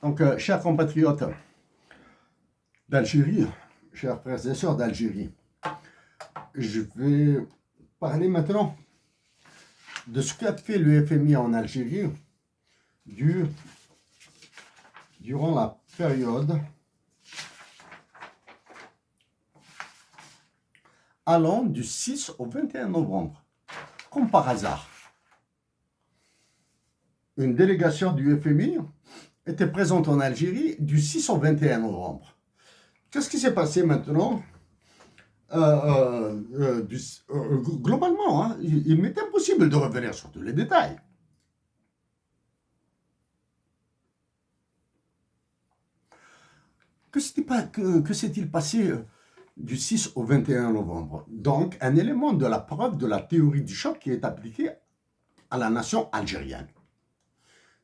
Donc, chers compatriotes d'Algérie, chers frères et sœurs d'Algérie, je vais parler maintenant de ce qu'a fait le FMI en Algérie durant la période allant du 6 au 21 novembre. Comme par hasard, une délégation du FMI était présente en Algérie du 6 au 21 novembre. Qu'est-ce qui s'est passé maintenant? Globalement, hein, il m'est impossible de revenir sur tous les détails. Que s'est-il passé du 6 au 21 novembre? Donc, un élément de la preuve de la théorie du choc qui est appliquée à la nation algérienne.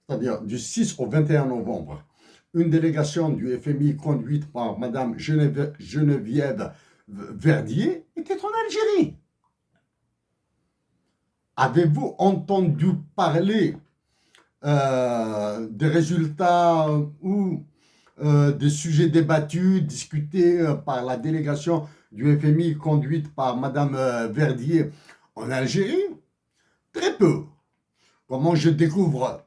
C'est-à-dire, du 6 au 21 novembre, une délégation du FMI conduite par Mme Geneviève Verdier était en Algérie. Avez-vous entendu parler des résultats ou des sujets débattus, discutés par la délégation du FMI conduite par Mme Verdier en Algérie? Très peu. Comment je découvre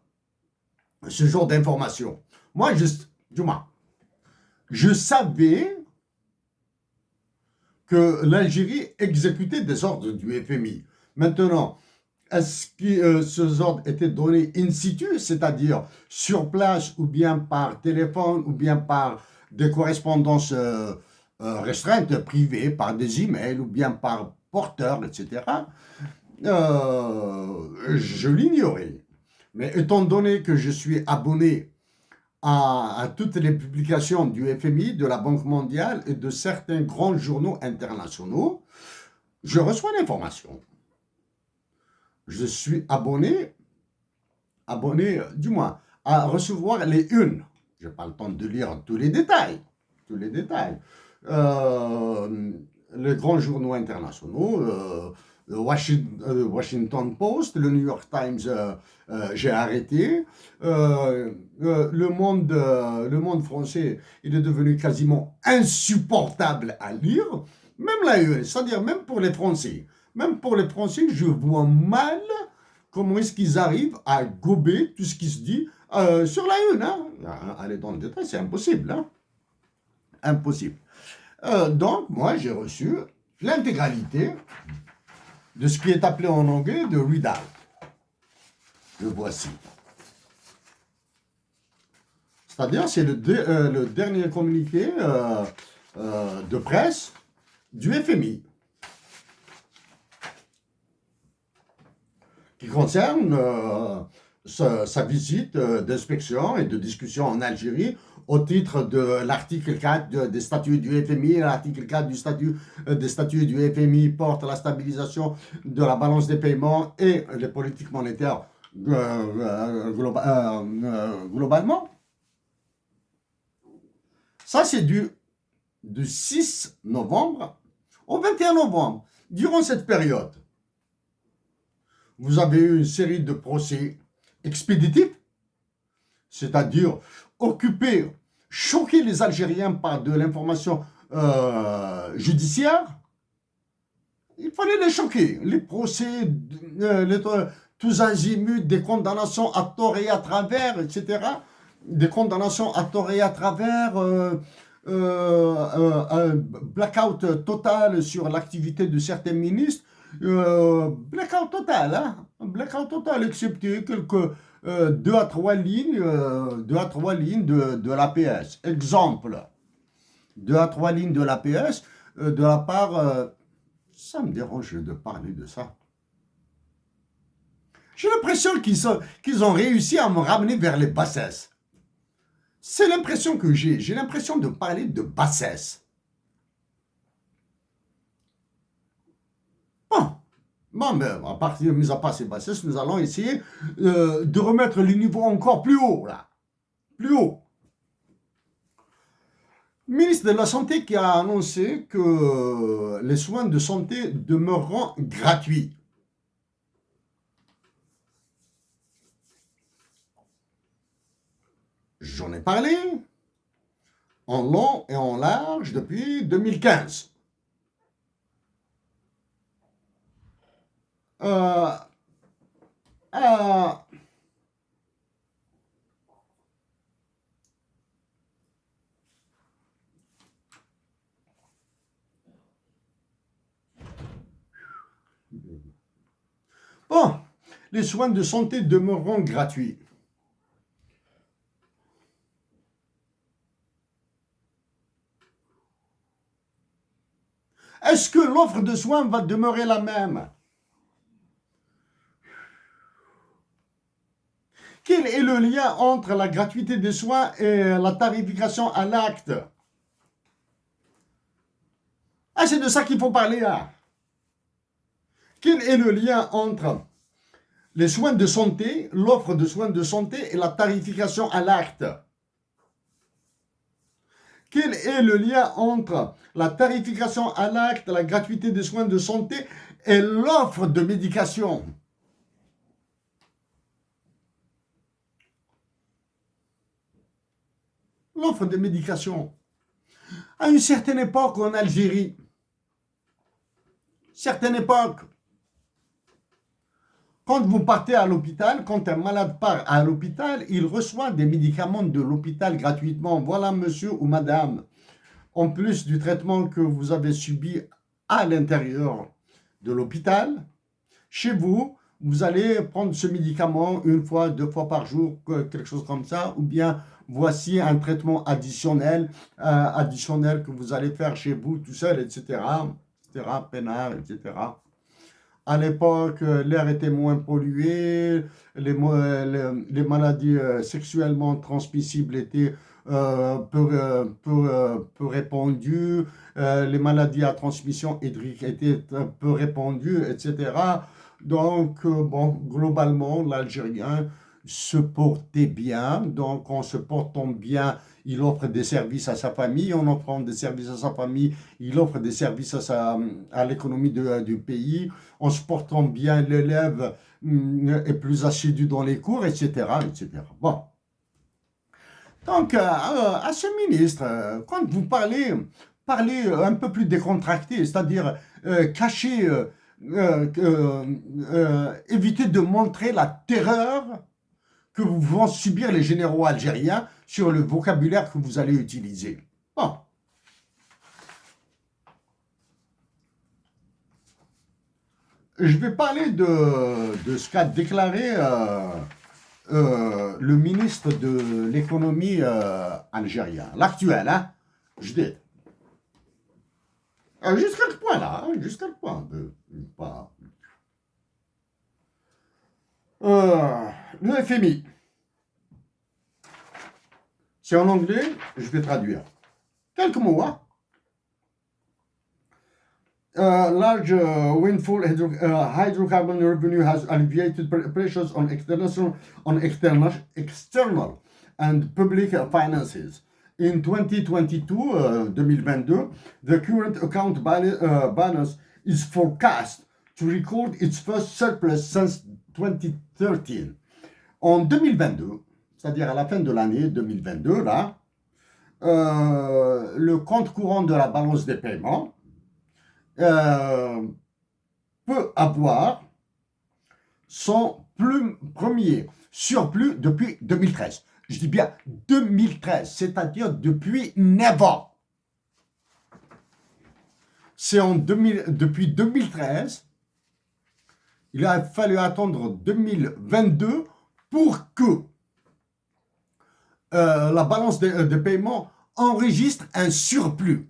ce genre d'informations? Moi, je savais que l'Algérie exécutait des ordres du FMI. Maintenant, est-ce que ces ordres étaient donnés in situ, c'est-à-dire sur place, ou bien par téléphone, ou bien par des correspondances restreintes, privées, par des emails, ou bien par porteurs, etc. Je l'ignorais. Mais étant donné que je suis abonné à toutes les publications du FMI, de la Banque mondiale et de certains grands journaux internationaux, je reçois l'information. Je suis abonné du moins, à recevoir les unes. Je n'ai pas le temps de lire tous les détails. Les grands journaux internationaux, le Washington Post, le New York Times, j'ai arrêté. Le monde français, il est devenu quasiment insupportable à lire. Même la une, c'est-à-dire même pour les Français. Même pour les Français, je vois mal comment est-ce qu'ils arrivent à gober tout ce qui se dit sur la une. Hein. Aller dans le détail, c'est impossible. Hein. Impossible. Donc, moi, j'ai reçu l'intégralité de ce qui est appelé en anglais de readout. Le voici. C'est-à-dire, c'est le dernier communiqué de presse du FMI qui concerne sa visite d'inspection et de discussion en Algérie au titre de l'article 4 des statuts du FMI. L'article 4 des statuts du FMI porte la stabilisation de la balance des paiements et les politiques monétaires globalement. Ça, c'est du 6 novembre au 21 novembre. Durant cette période, vous avez eu une série de procès expéditifs, c'est-à-dire occuper, choquer les Algériens par de l'information judiciaire. Il fallait les choquer. Les procès, tous azimuts, des condamnations à tort et à travers, etc. Des condamnations à tort et à travers, un blackout total sur l'activité de certains ministres. Blackout total, hein? Blackout total, excepté quelques 2 à 3 lignes, de l'APS. Exemple, 2 à 3 lignes de l'APS de la part. Ça me dérange de parler de ça. J'ai l'impression qu'ils ont réussi à me ramener vers les bassesses. C'est l'impression que j'ai. J'ai l'impression de parler de bassesse. Bon, mais mis à part ces bassesses, nous allons essayer de remettre le niveau encore plus haut, là. Plus haut. Ministre de la Santé qui a annoncé que les soins de santé demeureront gratuits. J'en ai parlé en long et en large depuis 2015. Euh, euh, bon, les soins de santé demeureront gratuits. Est-ce que l'offre de soins va demeurer la même? Quel est le lien entre la gratuité des soins et la tarification à l'acte? Ah, c'est de ça qu'il faut parler là. Quel est le lien entre les soins de santé, l'offre de soins de santé et la tarification à l'acte? Quel est le lien entre la tarification à l'acte, la gratuité des soins de santé et l'offre de médication? L'offre de médication. À une certaine époque en Algérie, certaine époque, quand vous partez à l'hôpital, quand un malade part à l'hôpital, il reçoit des médicaments de l'hôpital gratuitement. Voilà, monsieur ou madame, en plus du traitement que vous avez subi à l'intérieur de l'hôpital, chez vous, vous allez prendre ce médicament une fois, 2 fois par jour, quelque chose comme ça, ou bien voici un traitement additionnel, que vous allez faire chez vous tout seul, etc., peinard, etc. À l'époque, l'air était moins pollué, les maladies sexuellement transmissibles étaient peu répandues, les maladies à transmission hydrique étaient peu répandues, etc. Donc, bon, globalement, l'Algérien se portait bien. Donc, en se portant bien, il offre des services à sa famille. En offrant des services à sa famille, il offre des services à l'économie du pays. En se portant bien, l'élève est plus assidu dans les cours, etc., etc. Bon. Donc, à ce ministre, quand vous parlez, parlez un peu plus décontracté, c'est-à-dire cacher, éviter de montrer la terreur que vont subir les généraux algériens sur le vocabulaire que vous allez utiliser. Bon. Je vais parler de ce qu'a déclaré le ministre de l'économie algérien, l'actuel, hein, je dis. Jusqu'à quel point là, hein, jusqu'à quel point pas. Le FMI, c'est en anglais, je vais traduire. Quelques mots, hein. Large windfall hydrocarbon revenue has alleviated pressures on external and public finances. In 2022, 2022, the current account balance is forecast to record its first surplus since 2013. En 2022, c'est-à-dire à la fin de l'année 2022, là, le compte courant de la balance des paiements peut avoir son premier surplus depuis 2013. Je dis bien 2013, c'est-à-dire depuis 9 ans. C'est depuis 2013, il a fallu attendre 2022 pour que la balance de paiement enregistre un surplus.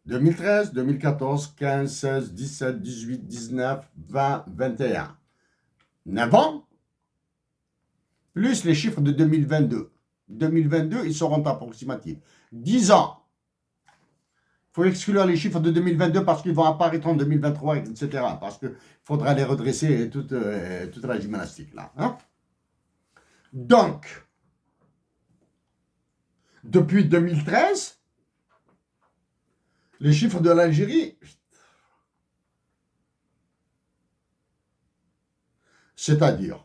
2013, 2014, 15, 16, 17, 18, 19, 20, 21. 9 ans, plus les chiffres de 2022. 2022, ils seront approximatifs. 10 ans. Il faut exclure les chiffres de 2022 parce qu'ils vont apparaître en 2023, etc. Parce qu'il faudra les redresser et toute la gymnastique là. Hein? Donc, depuis 2013, les chiffres de l'Algérie, c'est-à-dire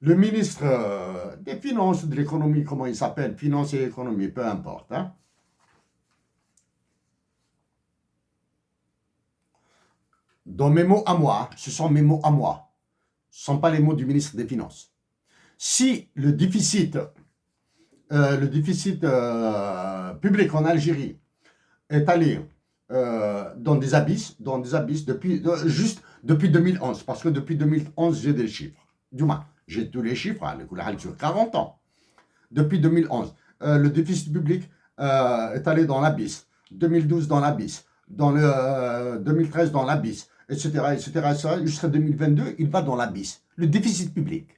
le ministre des Finances, de l'économie, comment il s'appelle, Finances et économie, peu importe, hein. Dans mes mots à moi, ce sont mes mots à moi, ce ne sont pas les mots du ministre des Finances. Si le déficit public en Algérie est allé dans des abysses juste depuis 2011, parce que depuis 2011, j'ai des chiffres. Du moins, j'ai tous les chiffres, hein, sur 40 ans. Depuis 2011, le déficit public est allé dans l'abysse. 2012 dans l'abysse. Dans le 2013 dans l'abysse, etc., etc. Jusqu'à 2022, il va dans l'abysse. Le déficit public.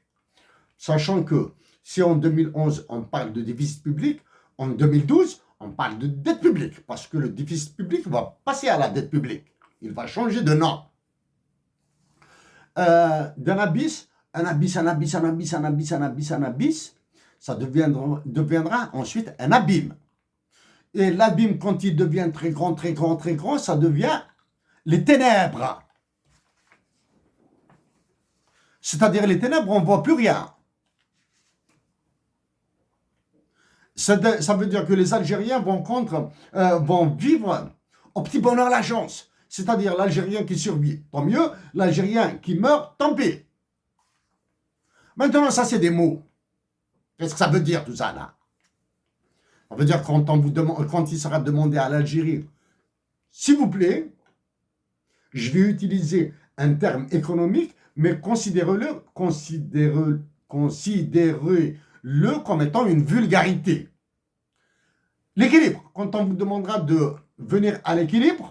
Sachant que si en 2011, on parle de déficit public, en 2012, on parle de dette publique, parce que le déficit public va passer à la dette publique. Il va changer de nom. D'un abysse, un abysse, un abysse, un abysse, un abysse, un abysse, un abysse, ça deviendra ensuite un abîme. Et l'abîme, quand il devient très grand, très grand, très grand, ça devient les ténèbres. C'est-à-dire les ténèbres, on ne voit plus rien. Ça veut dire que les Algériens vont vivre au petit bonheur la chance. C'est-à-dire l'Algérien qui survit, tant mieux. L'Algérien qui meurt, tant pis. Maintenant, ça, c'est des mots. Qu'est-ce que ça veut dire, tout ça, là? Ça veut dire quand il sera demandé à l'Algérie, s'il vous plaît, je vais utiliser un terme économique, mais considérez-le comme étant une vulgarité. L'équilibre. Quand on vous demandera de venir à l'équilibre,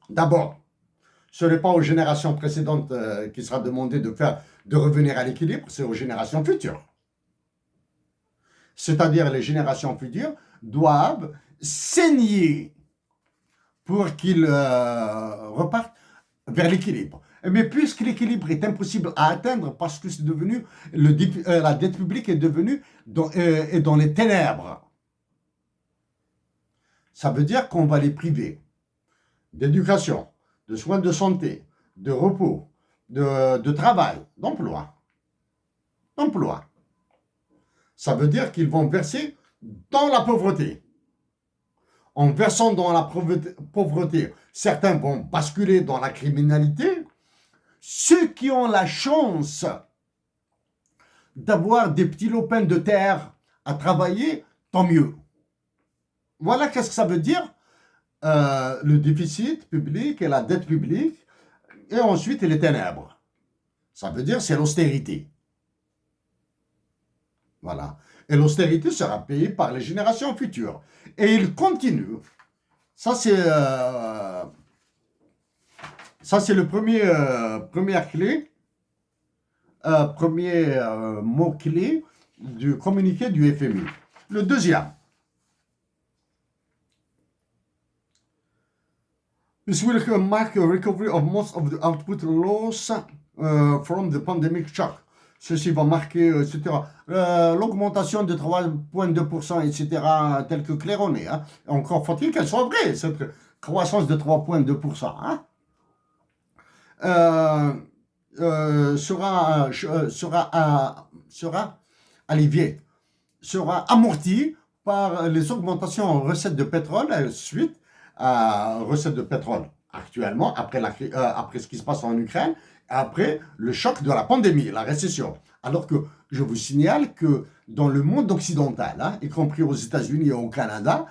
d'abord, ce n'est pas aux générations précédentes qui sera demandé de revenir à l'équilibre, c'est aux générations futures. C'est-à-dire les générations futures doivent saigner pour qu'ils repartent vers l'équilibre. Mais puisque l'équilibre est impossible à atteindre parce que c'est devenu la dette publique est devenue dans les ténèbres, ça veut dire qu'on va les priver d'éducation, de soins de santé, de repos, de travail, d'emploi. Ça veut dire qu'ils vont verser dans la pauvreté. En versant dans la pauvreté, certains vont basculer dans la criminalité. Ceux qui ont la chance d'avoir des petits lopins de terre à travailler, tant mieux. Voilà qu'est-ce que ça veut dire, le déficit public et la dette publique, et ensuite les ténèbres. Ça veut dire c'est l'austérité. Voilà. Et l'austérité sera payée par les générations futures. Et il continue. Ça, c'est le première clé, premier mot-clé du communiqué du FMI. Le deuxième. This will mark a recovery of most of the output loss from the pandemic shock. Ceci va marquer, etc. L'augmentation de 3,2%, etc., tel que claironné. Hein. Encore faut-il qu'elle soit vraie, cette croissance de 3,2%. Hein. Sera aliviée, sera amortie par les augmentations en recettes de pétrole suite à recettes de pétrole actuellement, après ce qui se passe en Ukraine, après le choc de la pandémie, la récession. Alors que je vous signale que dans le monde occidental, hein, y compris aux États-Unis et au Canada,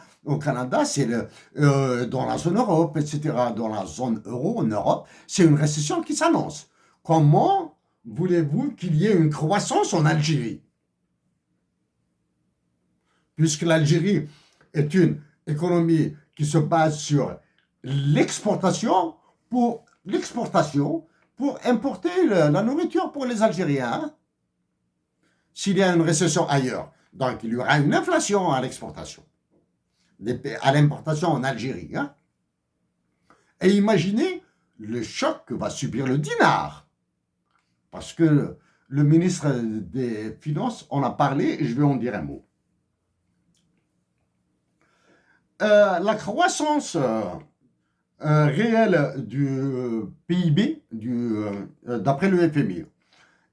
c'est dans la zone Europe, etc., dans la zone euro en Europe, c'est une récession qui s'annonce. Comment voulez-vous qu'il y ait une croissance en Algérie? Puisque l'Algérie est une économie qui se base sur l'exportation pour importer la nourriture pour les Algériens. Hein. S'il y a une récession ailleurs, donc il y aura une inflation à l'exportation, à l'importation en Algérie. Hein. Et imaginez le choc que va subir le dinar. Parce que le ministre des Finances en a parlé et je vais en dire un mot. La croissance réelle du PIB, d'après le FMI,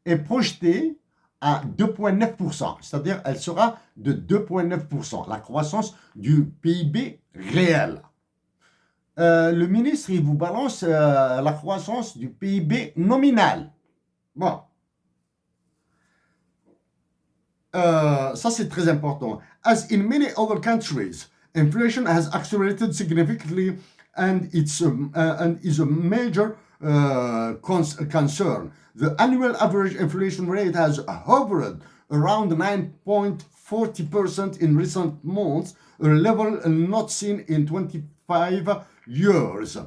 est projetée à 2,9%, c'est-à-dire elle sera de 2,9%, la croissance du PIB réel. Le ministre, il vous balance la croissance du PIB nominal. Bon, ça c'est très important. As in many other countries, inflation has accelerated significantly and is a major concern. The annual average inflation rate has hovered around 9.40% in recent months, a level not seen in 25 years.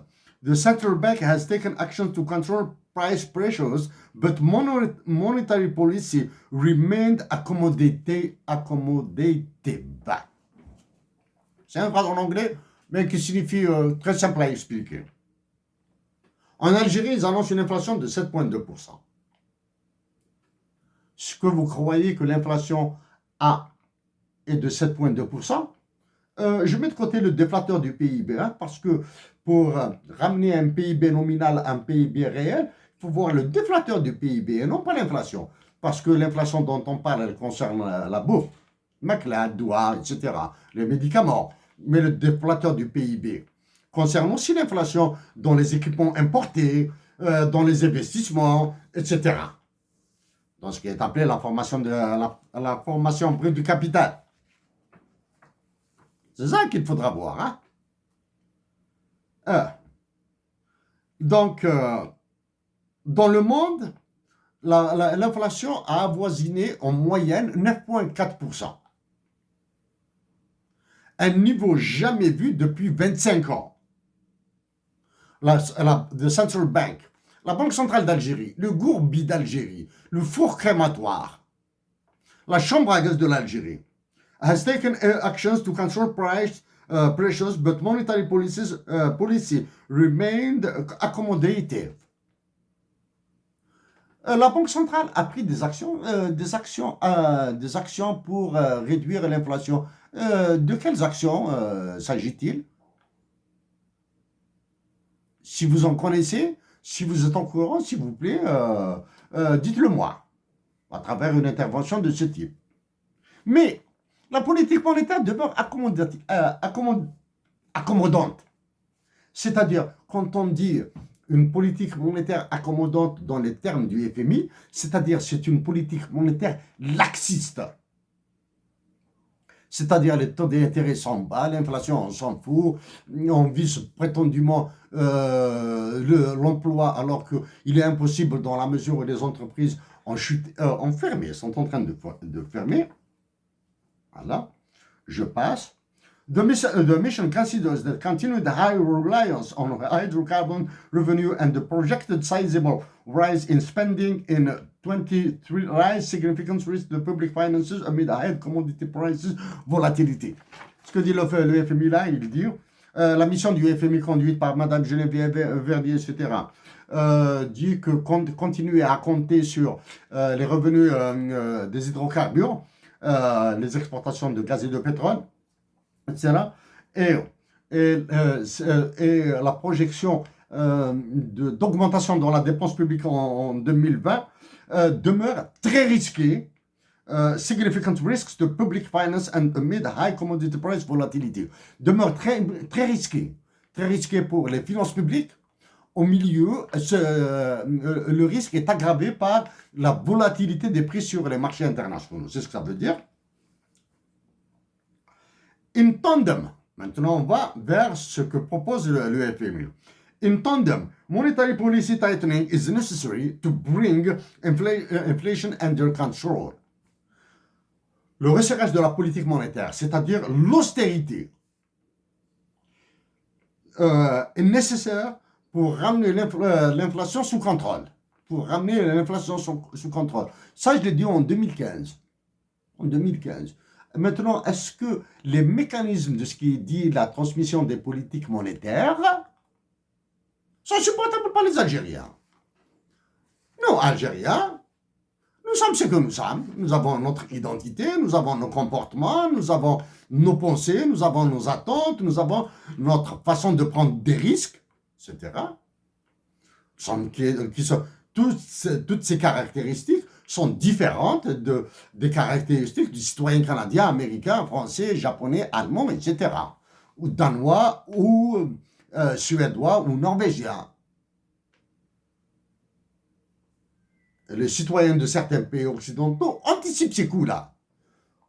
The central bank has taken action to control price pressures, but monetary policy remained accommodative. C'est une phrase en anglais, mais qui signifie très simple à expliquer. En Algérie, ils annoncent une inflation de 7,2%. Est-ce que vous croyez que l'inflation est de 7,2%? Je mets de côté le déflateur du PIB, hein, parce que pour ramener un PIB nominal à un PIB réel, il faut voir le déflateur du PIB et non pas l'inflation. Parce que l'inflation dont on parle, elle concerne la bouffe, la doigts, etc., les médicaments. Mais le déflateur du PIB concerne aussi l'inflation dans les équipements importés, dans les investissements, etc. Dans ce qui est appelé la formation brute du capital. C'est ça qu'il faudra voir. Hein? Donc, dans le monde, l'inflation a avoisiné en moyenne 9,4%. Un niveau jamais vu depuis 25 ans. The Central Bank, la Banque centrale d'Algérie, le Gourbi d'Algérie, le four crématoire, la Chambre à gaz de l'Algérie, has taken actions to control price pressures, but monetary policy remained accommodative. La Banque centrale a pris des actions pour réduire l'inflation. De quelles actions s'agit-il? Si vous en connaissez, si vous êtes en courant, s'il vous plaît, dites-le moi, à travers une intervention de ce type. Mais la politique monétaire demeure accommodante. C'est-à-dire, quand on dit une politique monétaire accommodante dans les termes du FMI, c'est-à-dire c'est une politique monétaire laxiste. C'est-à-dire les taux d'intérêt sont bas, l'inflation on s'en fout, on vise prétendument l'emploi alors qu'il est impossible dans la mesure où les entreprises ont fermé, sont en train de fermer. Voilà, je passe. The mission considers that continued high reliance on hydrocarbon revenue and the projected sizable rise in spending in 2023 raise significant risk to public finances amid high commodity prices volatility. Ce que dit le FMI là, il dit la mission du FMI conduite par Madame Geneviève Verdier, etc., dit que continuer à compter sur les revenus des hydrocarbures, les exportations de gaz et de pétrole, etc. Et la projection d'augmentation dans la dépense publique en 2020 demeure très risquée. Significant risks to public finance and amid high commodity price volatility. Demeure très risqué. Très risqué pour les finances publiques. Au milieu, le risque est aggravé par la volatilité des prix sur les marchés internationaux. C'est ce que ça veut dire. In tandem, maintenant on va vers ce que propose le FMI. In tandem, monetary policy tightening is necessary to bring inflation under control. Le resserrage de la politique monétaire, c'est-à-dire l'austérité, est nécessaire pour ramener l'inflation sous contrôle. Pour ramener l'inflation sous contrôle. Ça, je l'ai dit en 2015. En 2015. Maintenant, est-ce que les mécanismes de ce qui dit la transmission des politiques monétaires sont supportables par les Algériens? Nous, Algériens, nous sommes ce que nous sommes. Nous avons notre identité, nous avons nos comportements, nous avons nos pensées, nous avons nos attentes, nous avons notre façon de prendre des risques, etc. Toutes ces caractéristiques sont différentes des caractéristiques du citoyen canadien, américain, français, japonais, allemand, etc. Ou danois, ou suédois, ou norvégien. Les citoyens de certains pays occidentaux anticipent ces coûts-là.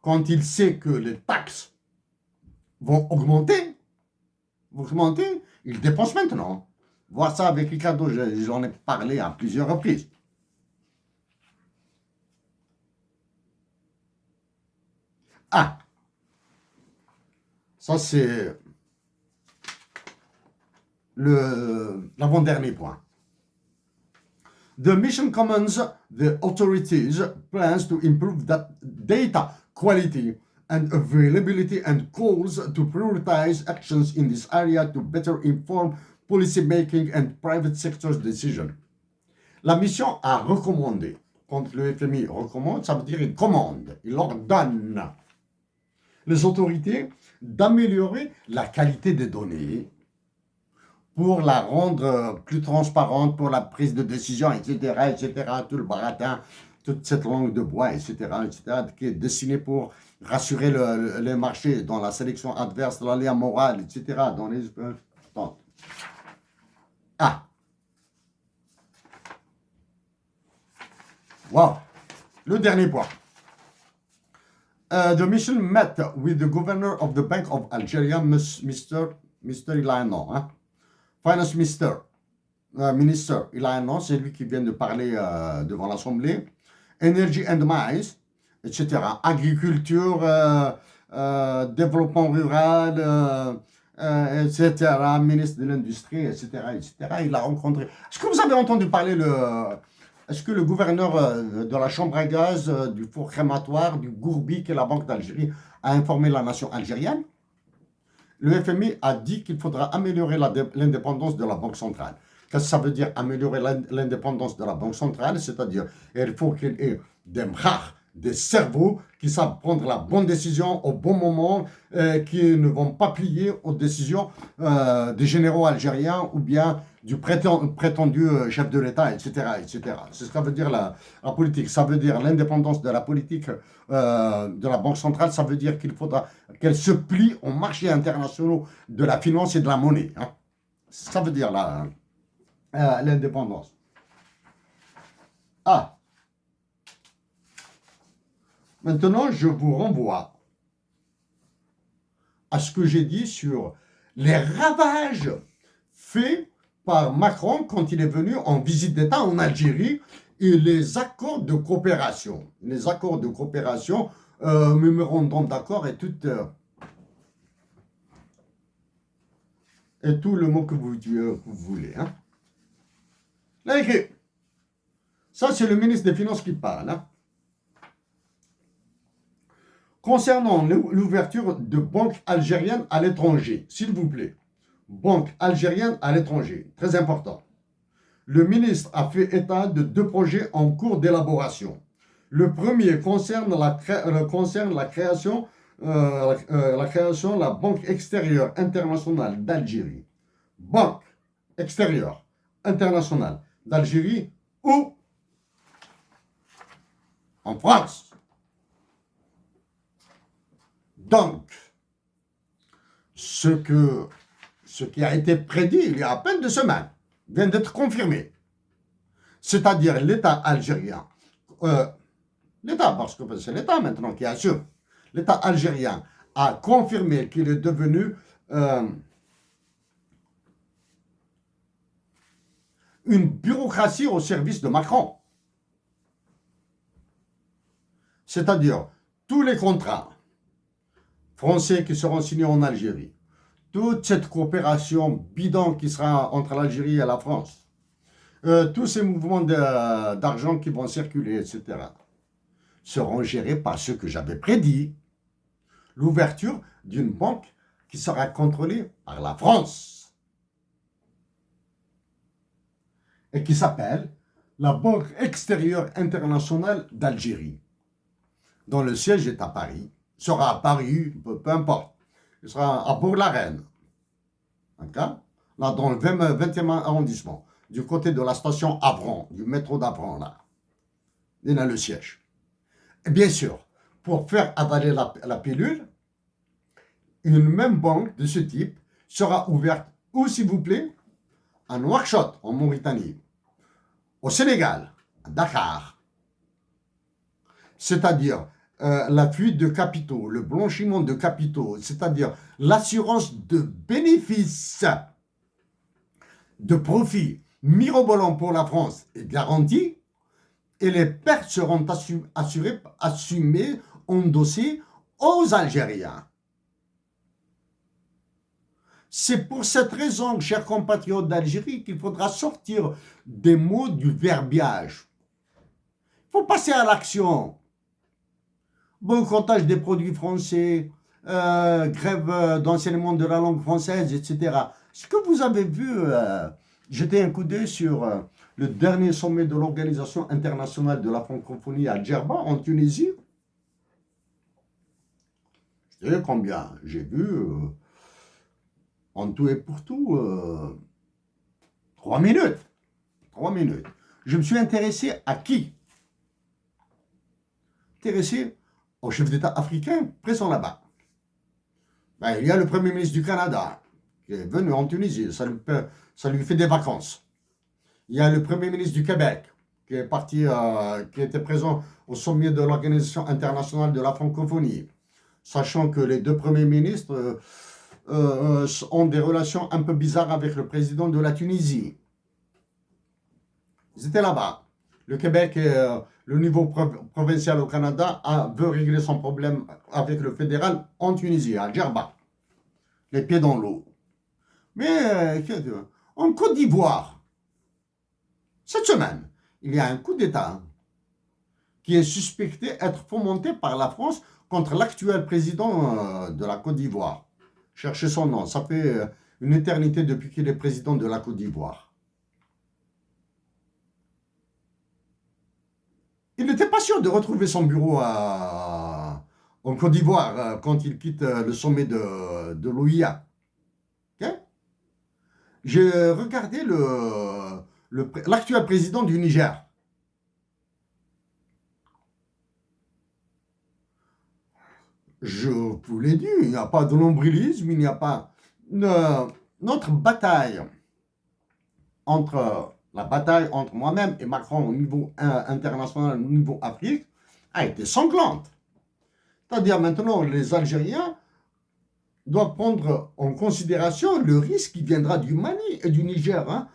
Quand ils savent que les taxes vont augmenter, ils dépensent maintenant. Voir ça avec Ricardo, j'en ai parlé à plusieurs reprises. Ah, ça c'est l'avant-dernier point. The mission commands the authorities plans to improve that data quality and availability and calls to prioritize actions in this area to better inform policy making and private sector's decision. La mission a recommandé. Quand le FMI recommande, ça veut dire il commande, il ordonne les autorités d'améliorer la qualité des données pour la rendre plus transparente pour la prise de décision, etc., etc., tout le baratin, toute cette langue de bois, etc., qui est destinée pour rassurer les marchés dans la sélection adverse, l'aléa morale, etc., dans les... Ah. Wow. Le dernier point. The mission met with the governor of the Bank of Algeria, Mr. Ilano, hein? Finance Minister Ilano, c'est lui qui vient de parler devant l'Assemblée. Energy and Mines, etc. Agriculture, développement rural, etc. Ministre de l'Industrie, etc., etc. Il a rencontré... Est-ce que vous avez entendu parler Est-ce que le gouverneur de la chambre à gaz, du four crématoire, du Gourbi, qui est la Banque d'Algérie, a informé la nation algérienne? Le FMI a dit qu'il faudra améliorer l'indépendance de la Banque centrale. Qu'est-ce que ça veut dire améliorer l'indépendance de la Banque centrale? C'est-à-dire qu'il faut qu'il y ait des mrach, des cerveaux qui savent prendre la bonne décision au bon moment, qui ne vont pas plier aux décisions des généraux algériens ou bien du prétendu chef de l'État, etc., etc. C'est ce que ça veut dire la politique. Ça veut dire l'indépendance de la politique de la Banque centrale. Ça veut dire qu'il faudra qu'elle se plie aux marchés internationaux de la finance et de la monnaie. Hein. Ça veut dire l'indépendance. Ah. Maintenant, je vous renvoie à ce que j'ai dit sur les ravages faits par Macron quand il est venu en visite d'État en Algérie et les accords de coopération. Les accords de coopération, mémorandum d'accord et tout le mot que vous voulez. Hein. Là, écrit. Ça, c'est le ministre des Finances qui parle. Hein. Concernant l'ouverture de banques algériennes à l'étranger, s'il vous plaît, banques algériennes à l'étranger, très important. Le ministre a fait état de 2 projets en cours d'élaboration. Le premier concerne la création de la Banque extérieure internationale d'Algérie. Banque extérieure internationale d'Algérie ou en France. Donc, ce qui a été prédit il y a à peine 2 semaines vient d'être confirmé. C'est-à-dire l'État algérien, l'État, parce que c'est l'État maintenant qui assure, l'État algérien a confirmé qu'il est devenu une bureaucratie au service de Macron. C'est-à-dire tous les contrats français qui seront signés en Algérie, toute cette coopération bidon qui sera entre l'Algérie et la France, tous ces mouvements d'argent qui vont circuler, etc., seront gérés par ce que j'avais prédit, l'ouverture d'une banque qui sera contrôlée par la France et qui s'appelle la Banque extérieure internationale d'Algérie, dont le siège est à Paris, sera à Paris, peu importe. Il sera à Bourg-la-Reine, là, dans le 20e arrondissement, du côté de la station Avron, du métro d'Avron, là. et dans le siège. Et bien sûr, pour faire avaler la pilule, une même banque de ce type sera ouverte où, s'il vous plaît, à Nouakchott, en Mauritanie, au Sénégal, à Dakar. C'est-à-dire la fuite de capitaux, le blanchiment de capitaux, c'est-à-dire l'assurance de bénéfices, de profits mirobolants pour la France est garantie et les pertes seront assumées, endossées aux Algériens. C'est pour cette raison, chers compatriotes d'Algérie, qu'il faudra sortir des mots du verbiage. Il faut passer à l'action. Boycottage des produits français, grève d'enseignement de la langue française, etc. Ce que vous avez vu, jeter un coup d'œil sur le dernier sommet de l'Organisation internationale de la francophonie à Djerba, en Tunisie. Vous savez combien j'ai vu, en tout et pour tout, 3 minutes. 3 minutes. Je me suis intéressé à qui? Intéressé au chef d'État africain présent là-bas. Ben, il y a le Premier ministre du Canada qui est venu en Tunisie, ça lui fait des vacances. Il y a le Premier ministre du Québec qui est parti, qui était présent au sommet de l'Organisation internationale de la francophonie, sachant que les deux premiers ministres ont des relations un peu bizarres avec le président de la Tunisie. Ils étaient là-bas. Le Québec et le niveau provincial au Canada veut régler son problème avec le fédéral en Tunisie, à Djerba. Les pieds dans l'eau. Mais en Côte d'Ivoire, cette semaine, il y a un coup d'État qui est suspecté être fomenté par la France contre l'actuel président de la Côte d'Ivoire. Cherchez son nom, ça fait une éternité depuis qu'il est président de la Côte d'Ivoire. Il n'était pas sûr de retrouver son bureau en Côte d'Ivoire quand il quitte le sommet de l'OIA. Okay? J'ai regardé l'actuel président du Niger. Je vous l'ai dit, il n'y a pas de nombrilisme, il n'y a pas... notre bataille la bataille entre moi-même et Macron au niveau international, au niveau Afrique, a été sanglante. C'est-à-dire maintenant, les Algériens doivent prendre en considération le risque qui viendra du Mali et du Niger, hein,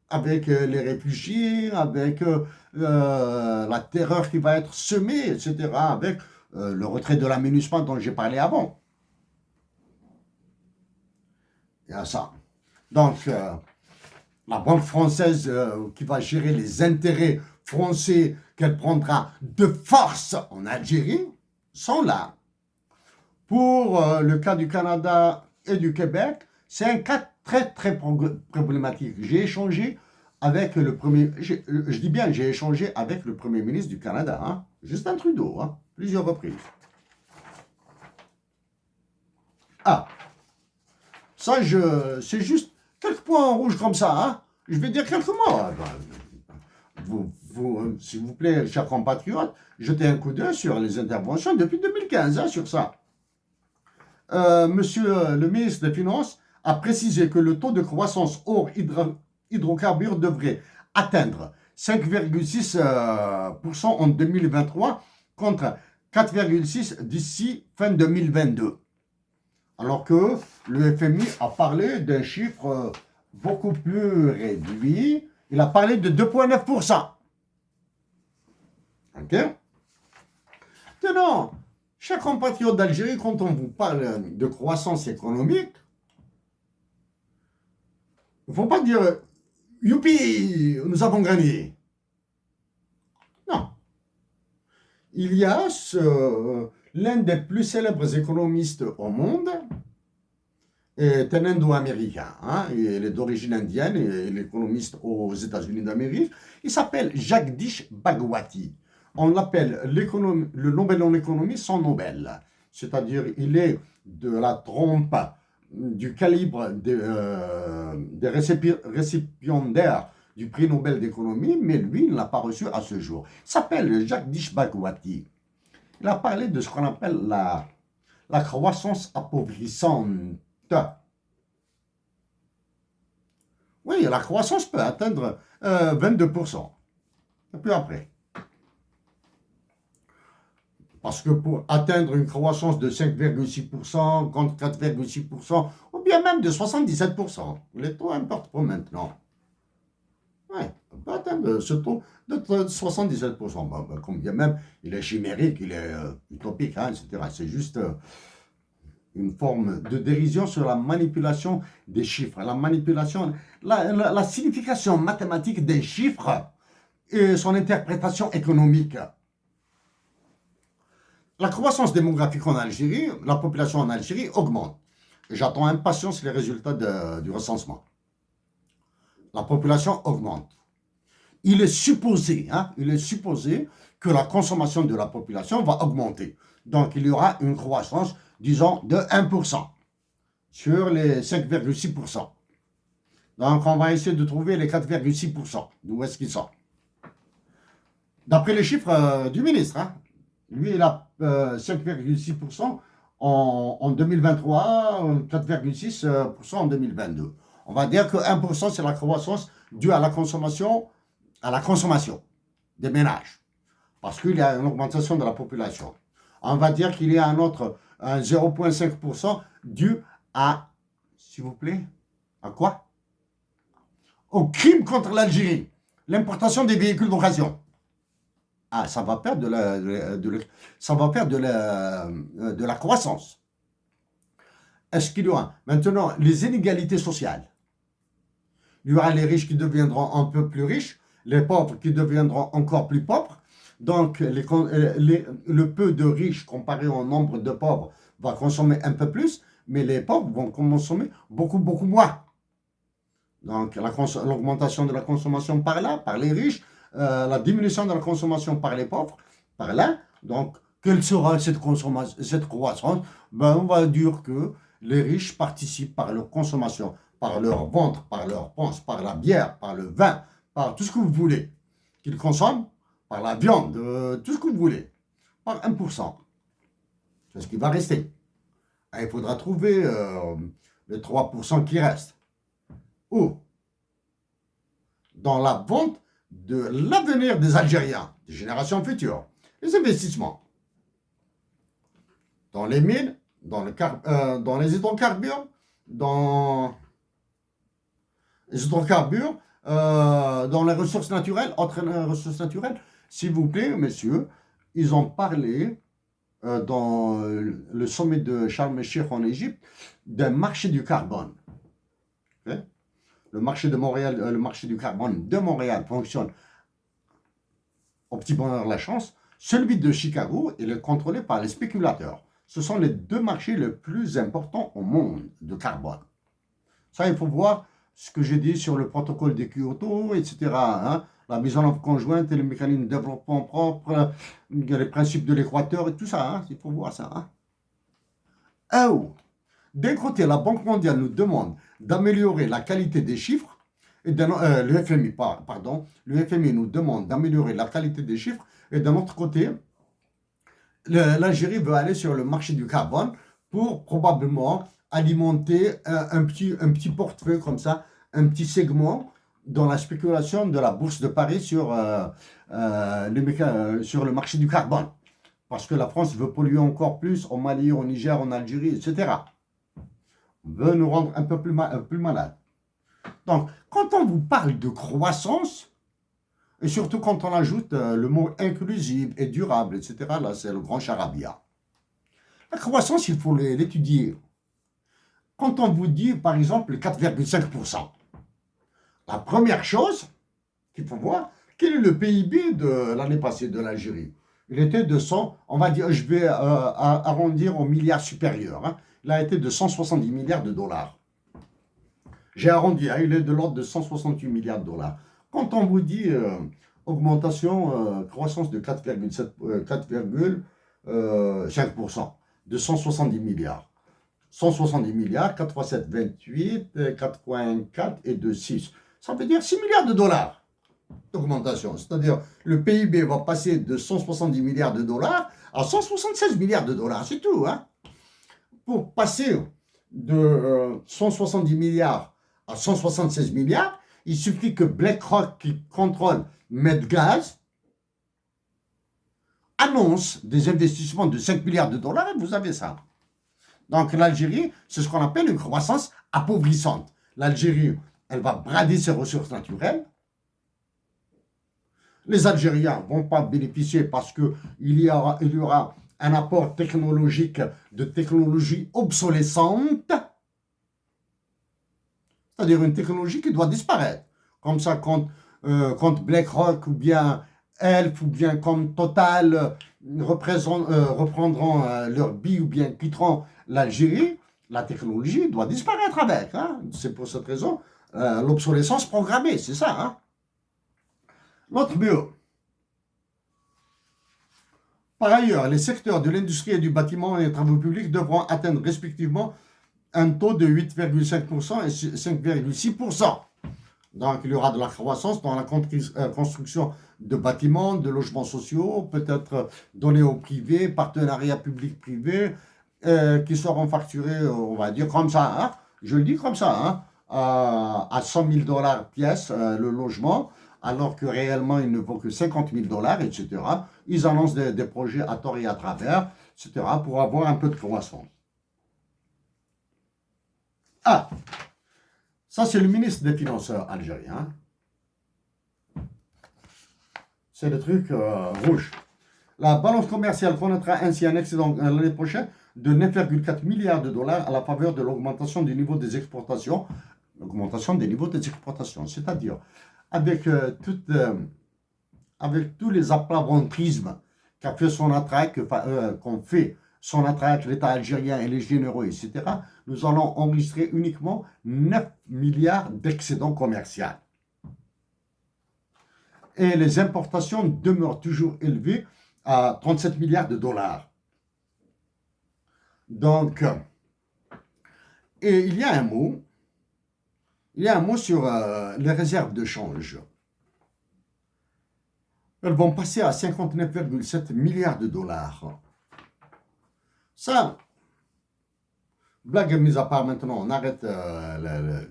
avec les réfugiés, avec la terreur qui va être semée, etc., avec le retrait de la MINUSMA dont j'ai parlé avant. Il y a ça. Donc, la banque française qui va gérer les intérêts français qu'elle prendra de force en Algérie sont là. Pour le cas du Canada et du Québec, c'est un cas très très problématique. J'ai échangé avec le premier, je dis bien j'ai échangé avec le premier ministre du Canada, hein, Justin Trudeau, hein, plusieurs reprises. Ah, ça c'est juste quelques points en rouge comme ça, hein. Je vais dire quelques mots. S'il vous plaît, chers compatriotes, jetez un coup d'œil sur les interventions depuis 2015, hein, sur ça. Monsieur le ministre des Finances a précisé que le taux de croissance hors hydrocarbures devrait atteindre 5,6% en 2023 contre 4,6% d'ici fin 2022. Alors que le FMI a parlé d'un chiffre beaucoup plus réduit. Il a parlé de 2,9%. Ok? Maintenant, chers compatriotes d'Algérie, quand on vous parle de croissance économique, il ne faut pas dire « Youpi, nous avons gagné ». Non. Il y a l'un des plus célèbres économistes au monde, est un Indo-américain, hein, il est d'origine indienne, et il est économiste aux États-Unis d'Amérique. Il s'appelle Jagdish Bhagwati. On l'appelle le Nobel en économie sans Nobel. C'est-à-dire, il est de la trompe du calibre des récipiendaires du prix Nobel d'économie, mais lui, il ne l'a pas reçu à ce jour. Il s'appelle Jagdish Dishbagwati. Il a parlé de ce qu'on appelle la croissance appauvrissante. Oui, la croissance peut atteindre 22%. Et puis après. Parce que pour atteindre une croissance de 5,6%, contre 4,6%, ou bien même de 77%, les taux importent pour maintenant. Oui, on peut atteindre ce taux de 77%. Comme bien même, il est chimérique, il est utopique, hein, etc. C'est juste une forme de dérision sur la manipulation des chiffres, la manipulation, la signification mathématique des chiffres et son interprétation économique. La croissance démographique en Algérie, la population en Algérie augmente. J'attends impatience les résultats du recensement. La population augmente. Il est supposé que la consommation de la population va augmenter. Donc, il y aura une croissance, disons, de 1% sur les 5,6%. Donc, on va essayer de trouver les 4,6%. D'où est-ce qu'ils sont? D'après les chiffres du ministre, hein. Lui, il a 5,6% en 2023, 4,6% en 2022. On va dire que 1%, c'est la croissance due à la consommation des ménages. Parce qu'il y a une augmentation de la population. On va dire qu'il y a un 0,5% dû à, s'il vous plaît, à quoi? Au crime contre l'Algérie. L'importation des véhicules d'occasion. Ah, ça va perdre de la croissance. Est-ce qu'il y aura maintenant les inégalités sociales? Il y aura les riches qui deviendront un peu plus riches, les pauvres qui deviendront encore plus pauvres. Donc, le peu de riches comparé au nombre de pauvres va consommer un peu plus, mais les pauvres vont consommer beaucoup, beaucoup moins. Donc, l'augmentation de la consommation par là, par les riches, la diminution de la consommation par les pauvres, par là. Donc, quelle sera cette croissance? Ben, on va dire que les riches participent par leur consommation, par leur ventre, par leur panse, par la bière, par le vin, par tout ce que vous voulez, qu'ils consomment, par la viande, tout ce que vous voulez, par 1%. C'est ce qui va rester. Et il faudra trouver les 3% qui restent. Où? Dans la vente de l'avenir des Algériens, des générations futures, les investissements. Dans les mines, dans les hydrocarbures, dans les ressources naturelles, entre les ressources naturelles. S'il vous plaît, messieurs, ils ont parlé dans le sommet de Sharm el-Sheikh en Égypte d'un marché du carbone. Okay? Le marché du carbone de Montréal fonctionne au petit bonheur la chance. Celui de Chicago, il est contrôlé par les spéculateurs. Ce sont les deux marchés les plus importants au monde de carbone. Ça, il faut voir ce que j'ai dit sur le protocole de Kyoto, etc. Hein? La mise en œuvre conjointe et le mécanisme de développement propre, les principes de l'équateur et tout ça. Hein? Il faut voir ça. Hein? Oh. D'un côté, la Banque mondiale nous demande d'améliorer la qualité des chiffres, et le FMI, pardon, le FMI nous demande d'améliorer la qualité des chiffres, et d'un autre côté, l'Algérie veut aller sur le marché du carbone pour probablement alimenter un petit portefeuille comme ça, un petit segment dans la spéculation de la bourse de Paris sur le marché du carbone. Parce que la France veut polluer encore plus au Mali, au Niger, en Algérie, etc. Veut nous rendre un peu plus malades. Donc, quand on vous parle de croissance, et surtout quand on ajoute le mot inclusive et durable, etc., là, c'est le grand charabia. La croissance, il faut l'étudier. Quand on vous dit, par exemple, 4,5%, la première chose qu'il faut voir, quel est le PIB de l'année passée de l'Algérie? Il était de 100, on va dire, je vais arrondir au milliard supérieur. Hein. Il a été de 170 milliards de dollars. J'ai arrondi, hein, il est de l'ordre de 168 milliards de dollars. Quand on vous dit croissance de 4,5%, de 170 milliards. 170 milliards, 4 fois 7, 28, 4,4 et 2, 6. Ça veut dire 6 milliards de dollars d'augmentation. C'est-à-dire, le PIB va passer de 170 milliards de dollars à 176 milliards de dollars. C'est tout. Hein. Pour passer de 170 milliards à 176 milliards, il suffit que BlackRock, qui contrôle Medgaz, annonce des investissements de 5 milliards de dollars et vous avez ça. Donc l'Algérie, c'est ce qu'on appelle une croissance appauvrissante. L'Algérie, elle va brader ses ressources naturelles. Les Algériens ne vont pas bénéficier parce qu'il y aura un apport technologique de technologie obsolescente, c'est-à-dire une technologie qui doit disparaître. Comme ça, quand BlackRock ou bien Elf ou bien comme Total reprendront leur billes ou bien quitteront l'Algérie, la technologie doit disparaître avec. Hein. C'est pour cette raison l'obsolescence programmée, c'est ça. Hein. L'autre mieux. Par ailleurs, les secteurs de l'industrie et du bâtiment et des travaux publics devront atteindre respectivement un taux de 8,5% et 5,6%. Donc, il y aura de la croissance dans la construction de bâtiments, de logements sociaux, peut-être donnés au privé, partenariats public-privé, qui seront facturés, on va dire comme ça, hein, je le dis comme ça, hein, à 100 000 dollars pièce le logement, alors que réellement il ne vaut que 50 000 dollars, etc. Ils annoncent des projets à tort et à travers, etc., pour avoir un peu de croissance. Ah, ça c'est le ministre des Finances algérien. C'est le truc rouge. La balance commerciale connaîtra ainsi un excédent l'année prochaine de 9,4 milliards de dollars à la faveur de l'augmentation du niveau des exportations. L'augmentation des niveaux des exportations, c'est-à-dire avec tous les aplaventrismes qu'a fait Sonatrach, qu'ont fait Sonatrach, l'État algérien et les généraux, etc., nous allons enregistrer uniquement 9 milliards d'excédents commerciaux. Et les importations demeurent toujours élevées à 37 milliards de dollars. Donc, et il y a un mot sur les réserves de change. Elles vont passer à 59,7 milliards de dollars. Ça, blague mise à part maintenant, on arrête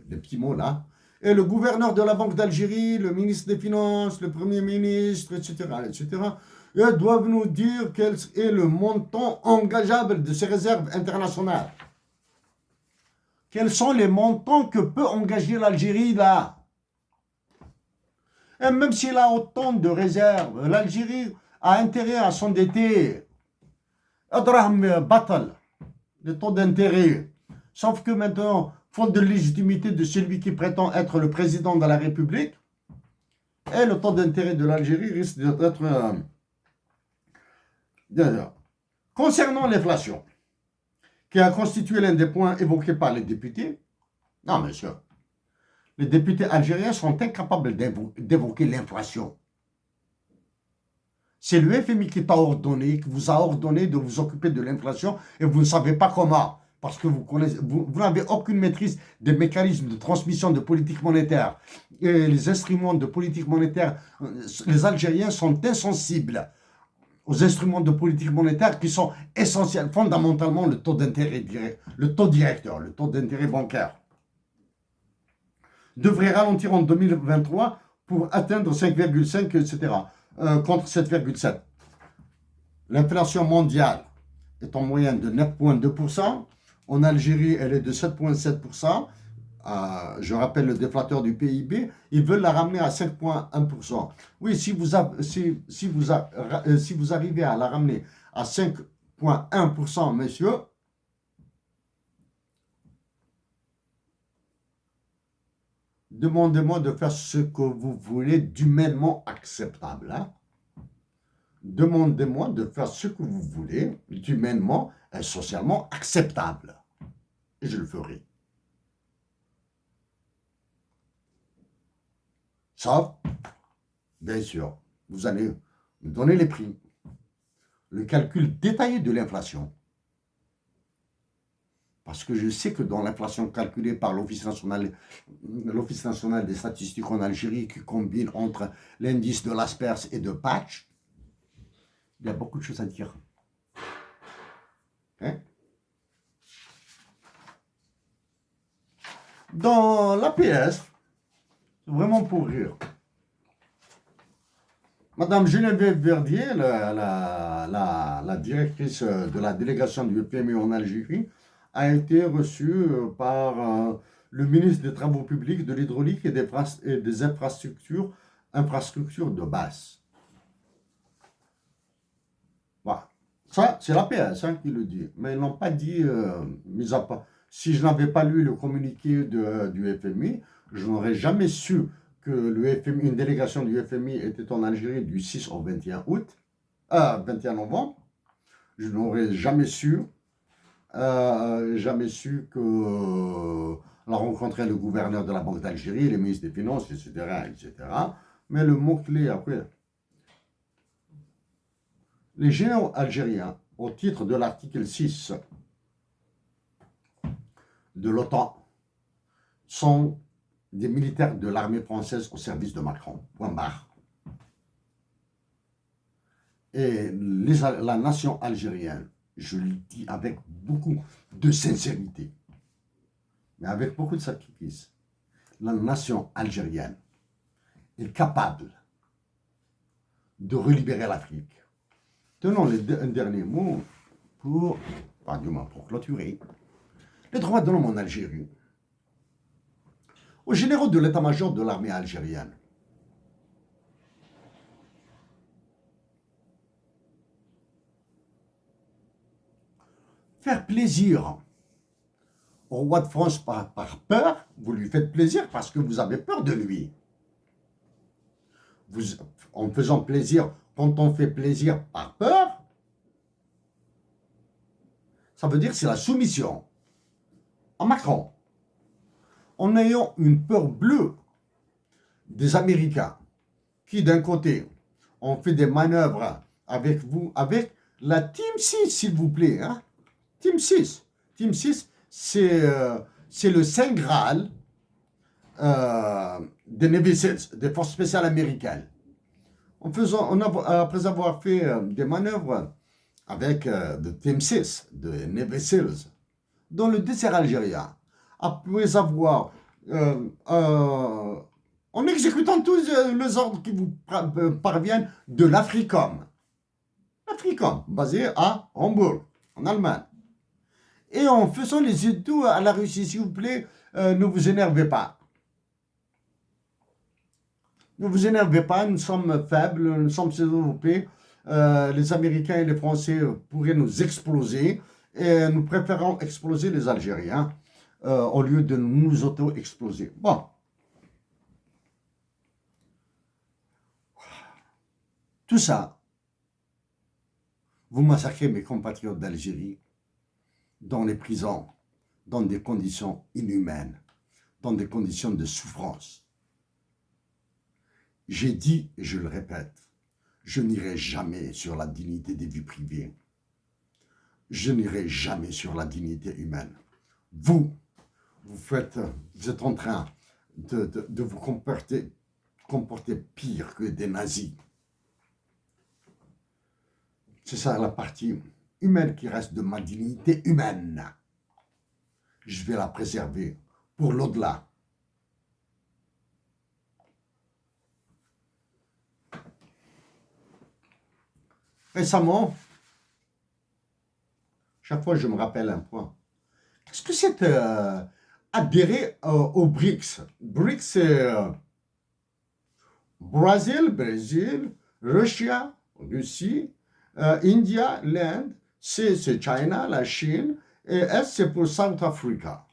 les petits mots là. Et le gouverneur de la Banque d'Algérie, le ministre des Finances, le Premier ministre, etc., ils doivent nous dire quel est le montant engageable de ces réserves internationales. Quels sont les montants que peut engager l'Algérie là? Et même s'il a autant de réserves, l'Algérie a intérêt à s'endetter. Battle, le taux d'intérêt. Sauf que maintenant, faute de légitimité de celui qui prétend être le président de la République, et le taux d'intérêt de l'Algérie risque d'être... concernant l'inflation, qui a constitué l'un des points évoqués par les députés, non monsieur, les députés algériens sont incapables d'évoquer l'inflation. C'est le FMI qui vous a ordonné de vous occuper de l'inflation et vous ne savez pas comment. Parce que vous n'avez aucune maîtrise des mécanismes de transmission de politique monétaire. Et les instruments de politique monétaire, les Algériens sont insensibles aux instruments de politique monétaire qui sont essentiels, fondamentalement le taux d'intérêt direct, le taux directeur, le taux d'intérêt bancaire, devrait ralentir en 2023 pour atteindre 5,5, etc., contre 7,7. L'inflation mondiale est en moyenne de 9,2%. En Algérie, elle est de 7,7%. Je rappelle le déflateur du PIB. Ils veulent la ramener à 5,1%. Oui, si vous arrivez à la ramener à 5,1%, messieurs, demandez-moi de faire ce que vous voulez d'humainement acceptable. Hein? Demandez-moi de faire ce que vous voulez d'humainement et socialement acceptable. Et je le ferai. Sauf, bien sûr, vous allez me donner les prix, le calcul détaillé de l'inflation. Parce que je sais que dans l'inflation calculée par l'Office national des statistiques en Algérie, qui combine entre l'indice de l'asperge et de Patch, il y a beaucoup de choses à dire. Hein? Dans l'APS, c'est vraiment pour rire. Madame Geneviève Verdier, la directrice de la délégation du FMI en Algérie, a été reçue par le ministre des Travaux publics, de l'hydraulique et des infrastructures de base. Voilà. Ça, c'est l'APS qui le dit. Mais ils n'ont pas dit, mis à part. Si je n'avais pas lu le communiqué du FMI, je n'aurais jamais su que une délégation du FMI était en Algérie du 6 au 21 novembre. Je n'aurais jamais su que la rencontrait le gouverneur de la Banque d'Algérie, les ministres des Finances, etc., etc. Mais le mot-clé après, les généraux algériens, au titre de l'article 6 de l'OTAN, sont des militaires de l'armée française au service de Macron. Point barre. Et la nation algérienne, je le dis avec beaucoup de sincérité, mais avec beaucoup de sacrifice, la nation algérienne est capable de relibérer l'Afrique. Tenons un dernier mot pour clôturer. Les droits de l'homme en Algérie. Aux généraux de l'état-major de l'armée algérienne. Faire plaisir au roi de France par peur, vous lui faites plaisir parce que vous avez peur de lui. En faisant plaisir, quand on fait plaisir par peur, ça veut dire que c'est la soumission à Macron. En ayant une peur bleue des Américains, qui d'un côté ont fait des manœuvres avec vous, avec la Team 6, s'il vous plaît. Hein? Team 6. Team 6, c'est le Saint Graal des Navy Seals, des forces spéciales américaines. Après avoir fait des manœuvres avec le Team 6 de Navy Seals dans le désert algérien, après avoir, en exécutant tous les ordres qui vous parviennent de l'Africom. L'Africom, basé à Hambourg, en Allemagne. Et en faisant les études à la Russie, s'il vous plaît, ne vous énervez pas. Ne vous énervez pas, nous sommes faibles, nous sommes Européens. Les Américains et les Français pourraient nous exploser. Et nous préférons exploser les Algériens au lieu de nous auto-exploser. Bon. Tout ça, vous massacrez mes compatriotes d'Algérie dans les prisons, dans des conditions inhumaines, dans des conditions de souffrance. J'ai dit, et je le répète, je n'irai jamais sur la dignité des vies privées. Je n'irai jamais sur la dignité humaine. Vous êtes en train de vous comporter pire que des nazis. C'est ça la partie humaine qui reste de ma dignité humaine. Je vais la préserver pour l'au-delà. Récemment, chaque fois je me rappelle un point. Qu'est-ce que c'est adhérer aux BRICS? BRICS, c'est Brésil, Russie, India, l'Inde, C c'est China, la Chine, et S c'est pour South Africa.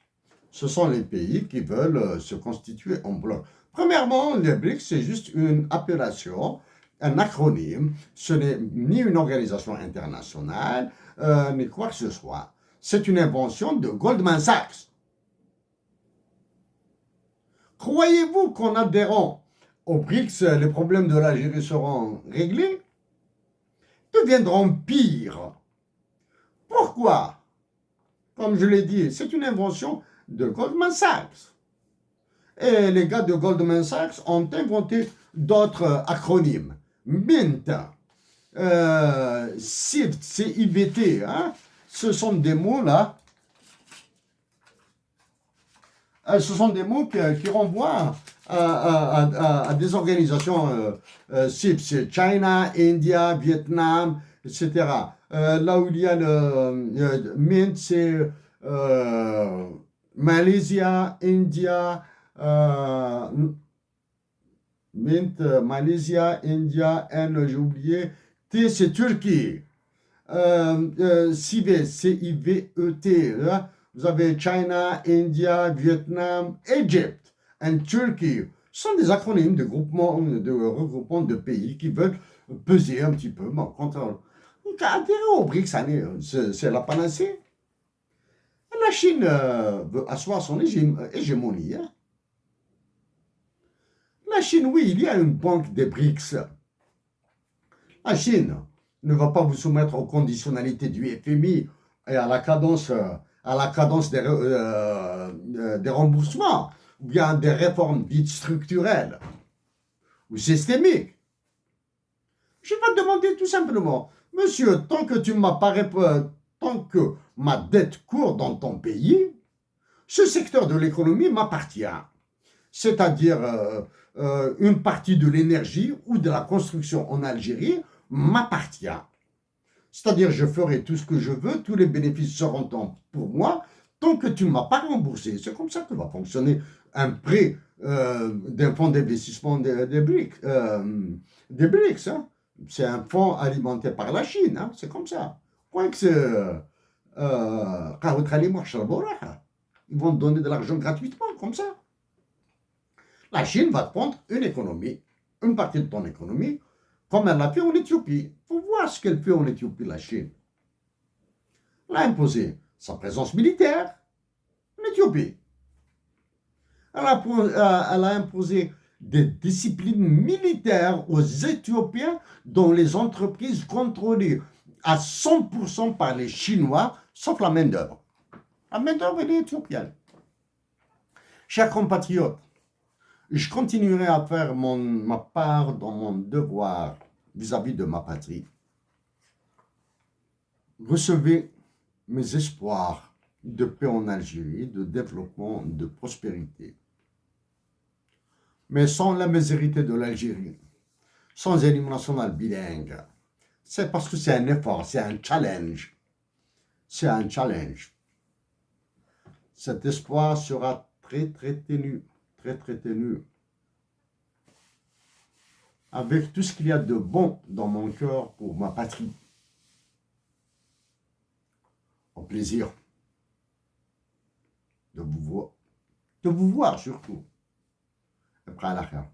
Ce sont les pays qui veulent se constituer en bloc. Premièrement, les BRICS, c'est juste une appellation, un acronyme. Ce n'est ni une organisation internationale, ni quoi que ce soit. C'est une invention de Goldman Sachs. Croyez-vous qu'en adhérant aux BRICS, les problèmes de l'Algérie seront réglés? Deviendront pires. Pourquoi? comme je l'ai dit, c'est une invention de Goldman Sachs. Et les gars de Goldman Sachs ont inventé d'autres acronymes. MINT, CIVT, CIVT, hein, ce sont des mots là. Ce sont des mots qui renvoient à des organisations CIVT, c'est China, India, Vietnam, etc. Là où il y a le MINT, c'est Malaysia, India, Mint, Malaysia, India, N, j'ai oublié. T, c'est Turquie. CIVET, C-I-V-E-T. Hein. Vous avez China, India, Vietnam, Egypt and Turkey. Ce sont des acronymes de regroupement de pays qui veulent peser un petit peu. Bon, contre, adhérer aux BRICS, c'est la panacée. La Chine veut asseoir son hégémonie. Hein. La Chine, oui, il y a une banque des BRICS. La Chine ne va pas vous soumettre aux conditionnalités du FMI et à la cadence des remboursements, ou bien des réformes dites structurelles ou systémiques. Je vais te demander tout simplement, monsieur, tant que tu m'as pas tant que ma dette court dans ton pays, ce secteur de l'économie m'appartient. C'est-à-dire une partie de l'énergie ou de la construction en Algérie m'appartient. C'est-à-dire je ferai tout ce que je veux, tous les bénéfices seront pour moi, tant que tu ne m'as pas remboursé. C'est comme ça que va fonctionner un prêt d'un fonds d'investissement des BRICS. Hein. C'est un fonds alimenté par la Chine, hein. C'est comme ça. Point que c'est... ils vont te donner de l'argent gratuitement, comme ça. La Chine va te prendre une économie, une partie de ton économie, comme elle l'a fait en Éthiopie. Il faut voir ce qu'elle fait en Éthiopie, la Chine. Elle a imposé sa présence militaire en Éthiopie. Elle a imposé des disciplines militaires aux Éthiopiens dont les entreprises contrôlées à 100% par les Chinois, sauf la main-d'œuvre. La main-d'œuvre, elle est éthiopienne. Chers compatriotes, je continuerai à faire ma part dans mon devoir vis-à-vis de ma patrie. Recevez mes espoirs de paix en Algérie, de développement, de prospérité. Mais sans la misérité de l'Algérie, sans un hymne national bilingue, c'est parce que c'est un effort, c'est un challenge. C'est un challenge. Cet espoir sera très ténu, très ténu. Avec tout ce qu'il y a de bon dans mon cœur pour ma patrie. Au plaisir de vous voir surtout. Après à la fin.